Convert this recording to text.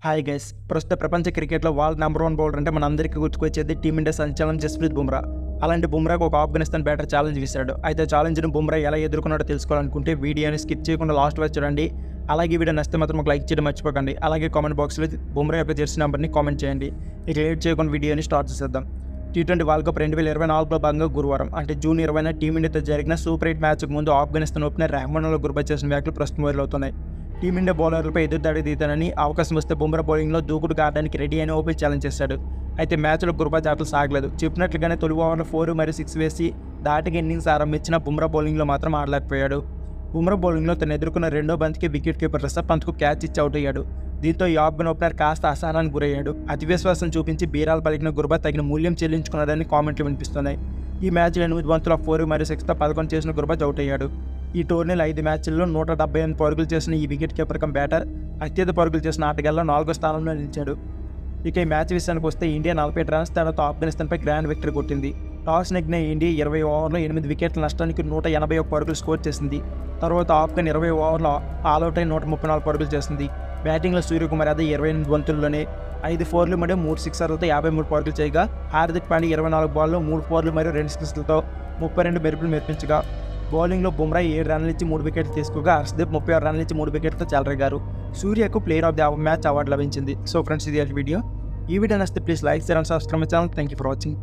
Hi guys, ప్రస్తుత ప్రపంచ క్రికెట్లో వరల్డ్ నెంబర్ 1 బౌలర్ అంటే మనందరికీ గుర్తుకొచ్చేది టీమిండియా సంచలనం జస్ప్రీత్ బుమ్రా. అలాంటి బుమ్రాకు ఒక ఆఫ్ఘనిస్తాన్ బ్యాటర్ ఛాలెంజ్ ఇస్తాడు. అయితే ఛాలెంజ్ను బుమ్రా ఎలా ఎదుర్కొన్నాడో తెలుసుకోవాలనుకుంటే వీడియోని స్కిప్ చేయకుండా లాస్ట్ వరకు చూడండి. అలాగే వీడియో నచ్చితే మాత్రం ఒక లైక్ చేయడం మర్చిపోకండి. అలాగే కామెంట్ బాక్స్లో బుమ్రా యొక్క జెర్సీ నెంబర్ని కామెంట్ చేయండి. ఇక లేట్ చేయకుండా వీడియోని స్టార్ట్ చేసేద్దాం. టీ20 వరల్డ్ కప్ 2024లో భాగంగా గురువారం అంటే జూన్ 20న టీమిండియాతో జరిగిన సూపర్ 8 మ్యాచ్కు ముందు ఆఫ్ఘనిస్తాన్ ఓపెనర్ రెహమాన్ గుర్బా చేసిన వ్యాఖ్యలు ప్రస్తుతం వైరల్ అవుతున్నాయి. టీమిండియా బౌలర్లపై ఎదురుదాడి తీతానని, అవకాశం వస్తే బుమ్రా బౌలింగ్లో దూకుడు కావడానికి రెడీ అని ఓపెన్ ఛాలెంజ్ చేశాడు. అయితే మ్యాచ్లో గుర్బా ఆటలు సాగలేదు. చెప్పినట్లుగానే తొలి ఓవర్లో 4 మరియు 6 వేసి దాటికి ఇన్నింగ్స్ ఆరంభించిన బుమ్రా బౌలింగ్లో మాత్రం ఆడలేకపోయాడు. బుమ్రా బౌలింగ్లో తను ఎదుర్కొన్న రెండో బంతికి వికెట్ కీపర్ రిషబ్ పంత్కు క్యాచ్ ఇచ్చి అవుట్ అయ్యాడు. దీంతో ఈ ఆఫ్ఘన్ ఓపెనర్ కాస్త అసహనానికి గురయ్యాడు. అతివిశ్వాసం చూపించి బీరాలు పలికిన గుర్బా తగిన మూల్యం చెల్లించుకున్నాడని కామెంట్లు వినిపిస్తున్నాయి. ఈ మ్యాచ్లో 8 బంతుల 4 మరియు 6తో 11 చేసిన గుర్బా అవుట్ అయ్యాడు. ఈ టోర్నీలో 5 మ్యాచ్ల్లో 178 పరుగులు చేసిన ఈ వికెట్ కీపర్ కమ్ బ్యాటర్ అత్యధిక పరుగులు చేసిన ఆటగాళ్లలో 4వ స్థానంలో నిలిచాడు. ఇక ఈ మ్యాచ్ విషయానికి వస్తే ఇండియా 47 రన్స్ తేడాతో ఆఫ్ఘనిస్తాన్పై గ్రాండ్ విక్టరీ కొట్టింది. టాస్ నెగ్గిన ఇండియా 20 ఓవర్లో 8 వికెట్ల నష్టానికి 181 పరుగులు స్కోర్ చేసింది. తర్వాత ఆఫ్ఘన్ 20 ఓవర్లో ఆల్అవుట్ అయి 134 పరుగులు చేసింది. బ్యాటింగ్లో సూర్యకుమార్ యాదవ్ 28 బంతుల్లోనే 5 4లు మరియు 3 సిక్సర్లతో 53 పరుగులు చేయగా, హార్దిక్ పాండ్యా 24 బాల్లో 3 4లు మరియు 2 సిక్స్లతో 32 మెరుపులు మెరిపించగా, బౌలింగ్లో బుమ్రా 7 రన్ల నుంచి 3 వికెట్లు తీసుకోగా, హర్షదీప్ 36 రన్ల నుంచి 3 వికెట్లతో చెలరేగారు. సూర్యకు player of the match award లభించింది. సో ఫ్రెండ్స్, ఇది వీడియో. ఈ వీడియో నచ్చితే please like, share and subscribe my channel. Thank you for watching.